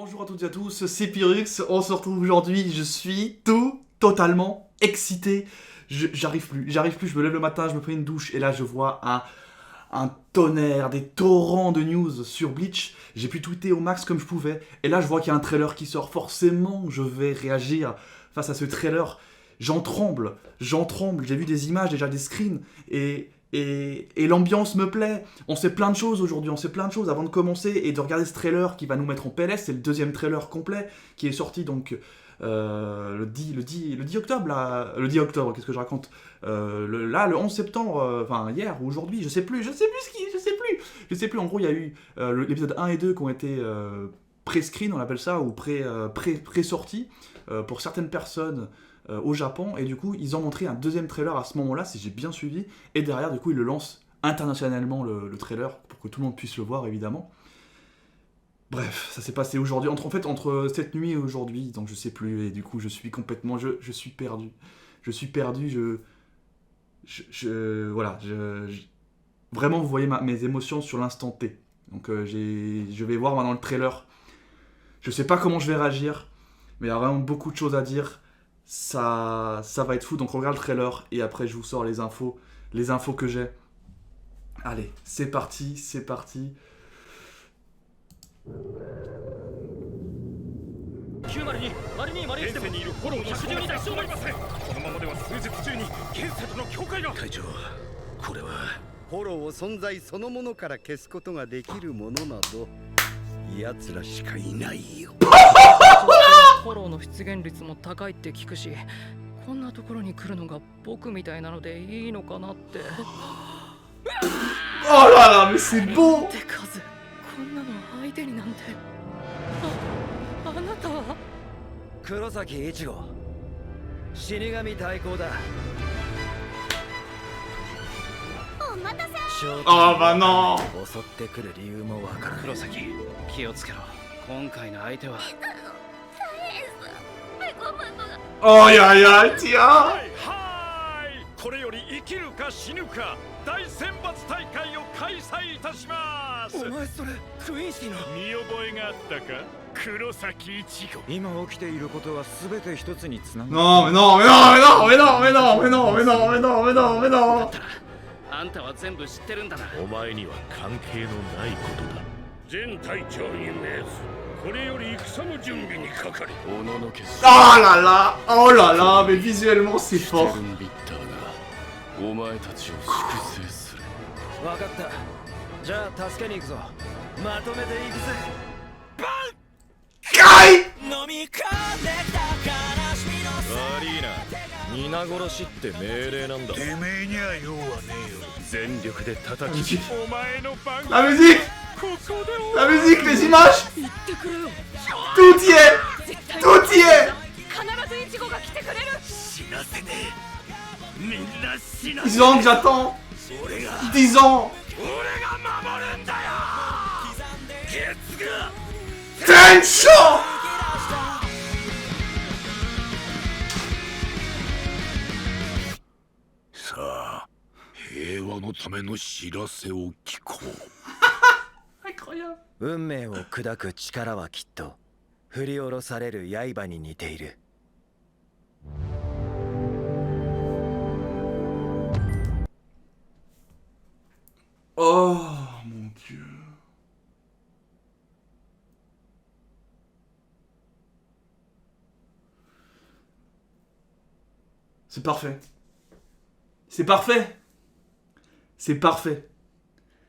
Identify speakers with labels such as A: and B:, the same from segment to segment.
A: Bonjour à toutes et à tous, c'est Pyrrhux, on se retrouve aujourd'hui, je suis totalement excité, j'arrive plus, je me lève le matin, je me prends une douche et là je vois un tonnerre, des torrents de news sur Bleach, j'ai pu tweeter au max comme je pouvais et là je vois qu'il y a un trailer qui sort, forcément je vais réagir face à ce trailer, j'en tremble, j'ai vu des images, déjà des screens et l'ambiance me plaît. On sait plein de choses aujourd'hui, avant de commencer et de regarder ce trailer qui va nous mettre en PLS. C'est le deuxième trailer complet qui est sorti donc le 10 octobre, là, le 10 octobre, qu'est-ce que je raconte le 11 septembre, enfin hier ou aujourd'hui, je sais plus, en gros il y a eu l'épisode 1 et 2 qui ont été pré-screen, on appelle ça, ou pré-sorti pour certaines personnes au Japon, et du coup ils ont montré un deuxième trailer à ce moment-là, si j'ai bien suivi, et derrière du coup ils le lancent internationalement le trailer, pour que tout le monde puisse le voir évidemment. Bref, ça s'est passé aujourd'hui, entre cette nuit et aujourd'hui, donc je sais plus, et du coup je suis complètement, je suis perdu, vraiment vous voyez mes émotions sur l'instant T, donc je vais voir maintenant le trailer, je sais pas comment je vais réagir, mais il y a vraiment beaucoup de choses à dire. Ça va être fou, donc on regarde le trailer et après je vous sors les infos que j'ai. Allez, c'est parti.
B: 現世にいるフォローの指示に出しておりません。このままでは数日中に現世との境界が。会長、これは
C: フォローを存在そのものから消すことができるものなど奴らしかいないよ。
D: フォローの出現率も高いって聞くし、こんなところに来るのが僕みたいなのでいいのかなって。
A: Oh là là, mais c'est beau!
D: 手数、こんなの相手になんて。あなたは
C: 黒崎一護、死神対抗だ。
E: お待たせ。
A: Oh bah non!
C: 襲ってくる理由もわからない。
B: 黒崎、気をつけろ。今回の相手は。
A: Oh ya ya, tiens!
B: はいこれより生きるか死ぬか大選抜大会を開催いたします。
C: お前それクイーンシーの
B: 見覚えがあったか、黒崎一護。
F: 今起きていることは全て一つにつながる。
A: Non, mais non, mais non, mais non, mais non, mais non, mais non, mais non, mais non, mais non!
B: あんたは全部知ってるんだな。お前には関係のないことだ。全隊長に命ず、これより戦の準備にかかり。おののけ。
A: Oh là là, mais visuellement c'est fort.
B: ビッターがお前たちを粛清する。
C: わかった。じゃあ助けに行くぞ。まとめて行くぜ。
A: Kai!
C: 飲み込んできた悲しみの
B: 悪いな。皆殺しって命令なんだ。てめえには用はねえよ。全力で叩き。お前の番。
A: La musique!
B: ここで。
A: La musique, les images!
D: 言ってくれよ。
A: Tout y est! Tout y est!
D: 必ずイチゴが来てくれる。
B: 死なせねえ。みんな死な
A: 10 ans que j'attends! 10 ans!
B: 俺が守るんだよ。ケツが。
A: Tension!
B: さあ、平和のための知らせを聞こう。
A: Incroyable!
C: 運命を砕く力はきっと振り下ろされる刃に似ている。
A: Oh mon dieu! C'est parfait. C'est parfait. C'est parfait.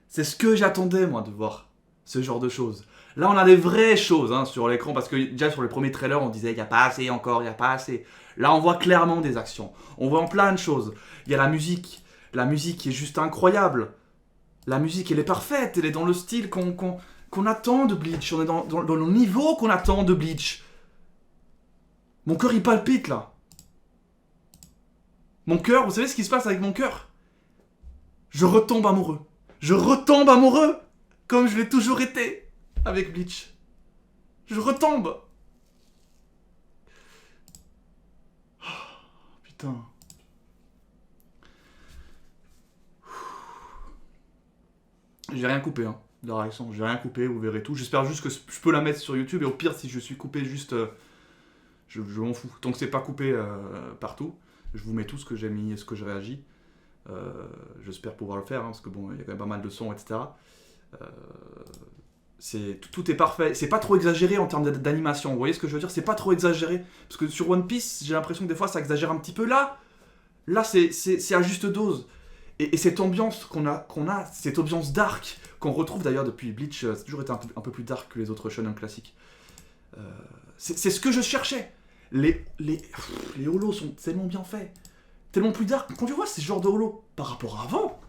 A: C'est ce que j'attendais moi de voir. Ce genre de choses. Là on a des vraies choses hein, sur l'écran parce que déjà sur les premiers trailers on disait il n'y a pas assez encore, il n'y a pas assez. Là on voit clairement des actions. On voit plein de choses. Il y a la musique. La musique qui est juste incroyable. La musique elle est parfaite. Elle est dans le style qu'on attend de Bleach. On est dans le niveau qu'on attend de Bleach. Mon cœur il palpite là. Mon cœur, vous savez ce qui se passe avec mon cœur? Je retombe amoureux. Je retombe amoureux comme je l'ai toujours été avec Bleach. Je retombe. Oh, putain. J'ai rien coupé, hein. de la réaction. J'ai rien coupé, vous verrez tout. J'espère juste que je peux la mettre sur YouTube, et au pire, si je suis coupé juste... je m'en fous. Tant que c'est pas coupé partout, je vous mets tout ce que j'ai mis et ce que j'ai réagi. J'espère pouvoir le faire, hein, parce que bon, il y a quand même pas mal de sons, etc. Tout est parfait. C'est pas trop exagéré en termes d'animation. Vous voyez ce que je veux dire? C'est pas trop exagéré. Parce que sur One Piece, j'ai l'impression que des fois ça exagère un petit peu. Là c'est à juste dose. Et cette ambiance qu'on a, cette ambiance dark, qu'on retrouve d'ailleurs depuis Bleach, c'est toujours été un peu plus dark que les autres shonen classiques. C'est ce que je cherchais. Les holos sont tellement bien faits. Tellement plus dark. Quand tu vois ces genres de holos par rapport à avant,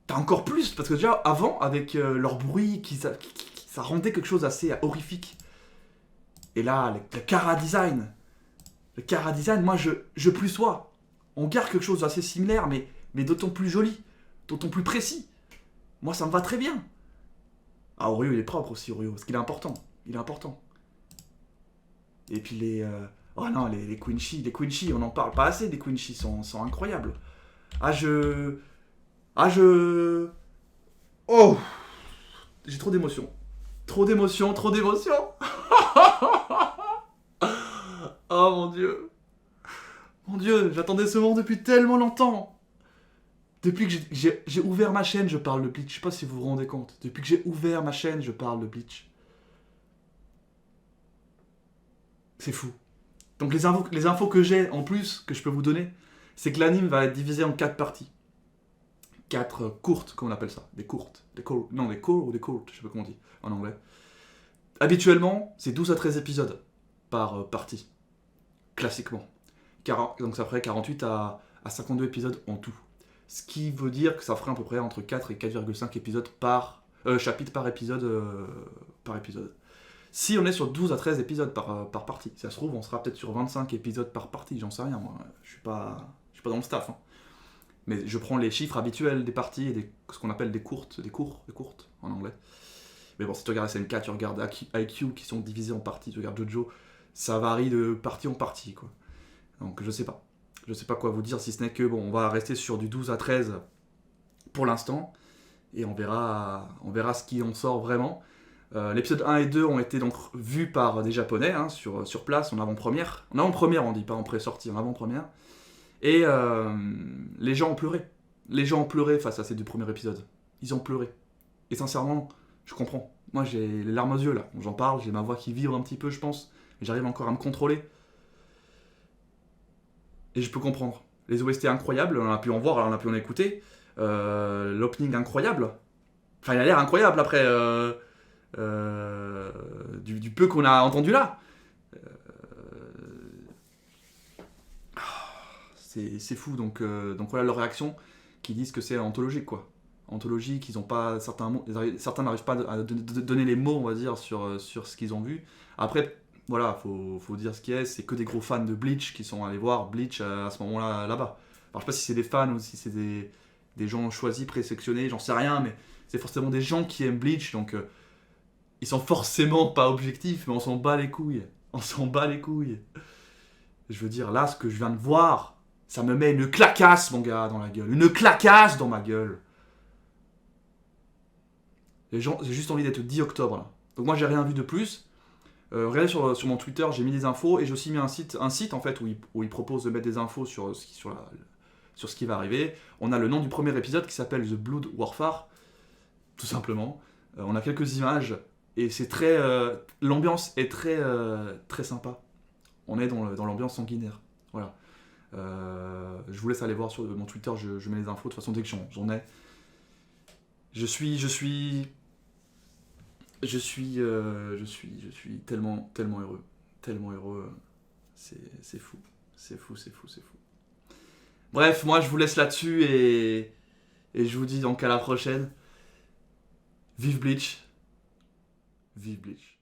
A: t'as encore plus. Parce que déjà, avant, avec leur bruit, ça rendait quelque chose d'assez horrifique. Et là, le Chara Design. Le Chara Design, moi, je plus sois. On garde quelque chose d'assez similaire, mais d'autant plus joli. D'autant plus précis. Moi, ça me va très bien. Ah, Oreo, il est propre aussi, Oreo. Parce qu'il est important. Il est important. Et puis oh non, les Quincy, on n'en parle pas assez, les Quincy sont incroyables. Oh, j'ai trop d'émotions. Trop d'émotions. Oh mon Dieu. Mon Dieu, j'attendais ce moment depuis tellement longtemps. Depuis que j'ai ouvert ma chaîne, je parle de Bleach. Je sais pas si vous vous rendez compte. Depuis que j'ai ouvert ma chaîne, je parle de Bleach. C'est fou. Donc les infos que j'ai en plus, que je peux vous donner, c'est que l'anime va être divisé en 4 parties. 4 courtes, comme on appelle ça. Des courtes. Des courtes, je sais pas comment on dit en anglais. Habituellement, c'est 12 à 13 épisodes par partie. Classiquement. Donc ça ferait 48 à 52 épisodes en tout. Ce qui veut dire que ça ferait à peu près entre 4 et 4,5 épisodes par chapitre par épisode. Si on est sur 12 à 13 épisodes par partie, si ça se trouve, on sera peut-être sur 25 épisodes par partie, j'en sais rien, moi. Je suis pas dans le staff. Hein. Mais je prends les chiffres habituels des parties et ce qu'on appelle des courtes en anglais. Mais bon, si tu regardes SNK, tu regardes IQ qui sont divisés en parties, tu regardes JoJo, ça varie de partie en partie, quoi. Donc je sais pas. Je sais pas quoi vous dire, si ce n'est que, bon, on va rester sur du 12 à 13 pour l'instant, et on verra ce qui en sort vraiment. L'épisode 1 et 2 ont été donc vus par des Japonais, hein, sur place, en avant-première. En avant-première, on dit, pas en pré-sortie, en avant-première. Et les gens ont pleuré. Les gens ont pleuré face à ces 2 premiers épisodes. Ils ont pleuré. Et sincèrement, je comprends. Moi, j'ai les larmes aux yeux, là. J'en parle, j'ai ma voix qui vibre un petit peu, je pense. Mais j'arrive encore à me contrôler. Et je peux comprendre. Les OST incroyables, on a pu en voir, on a pu en écouter. L'opening incroyable. Enfin, il a l'air incroyable après... du peu qu'on a entendu là. C'est fou, donc voilà leur réaction, qui disent que c'est anthologique, quoi. Anthologique, ils ont pas certains n'arrivent pas à donner les mots, on va dire, sur ce qu'ils ont vu. Après, voilà, faut dire ce qui est, c'est que des gros fans de Bleach qui sont allés voir Bleach à ce moment-là, là-bas. Alors je sais pas si c'est des fans ou si c'est des gens choisis, présélectionnés, j'en sais rien, mais c'est forcément des gens qui aiment Bleach, donc ils sont forcément pas objectifs, mais on s'en bat les couilles. Je veux dire, là, ce que je viens de voir, ça me met une clacasse, mon gars, dans la gueule. Une clacasse dans ma gueule. J'ai juste envie d'être 10 octobre, là. Donc moi, j'ai rien vu de plus. Regardez sur mon Twitter, j'ai mis des infos, et j'ai aussi mis un site en fait, où il propose de mettre des infos sur ce qui va arriver. On a le nom du premier épisode qui s'appelle The Blood Warfare, tout simplement. On a quelques images, et c'est très... l'ambiance est très sympa. On est dans l'ambiance sanguinaire. Voilà. Je vous laisse aller voir sur mon Twitter, je mets les infos. De toute façon, dès que j'en ai... Je suis tellement heureux. Tellement heureux. C'est fou. C'est fou. Bref, moi, je vous laisse là-dessus, et je vous dis donc à la prochaine. Vive Bleach. Vive Bleach.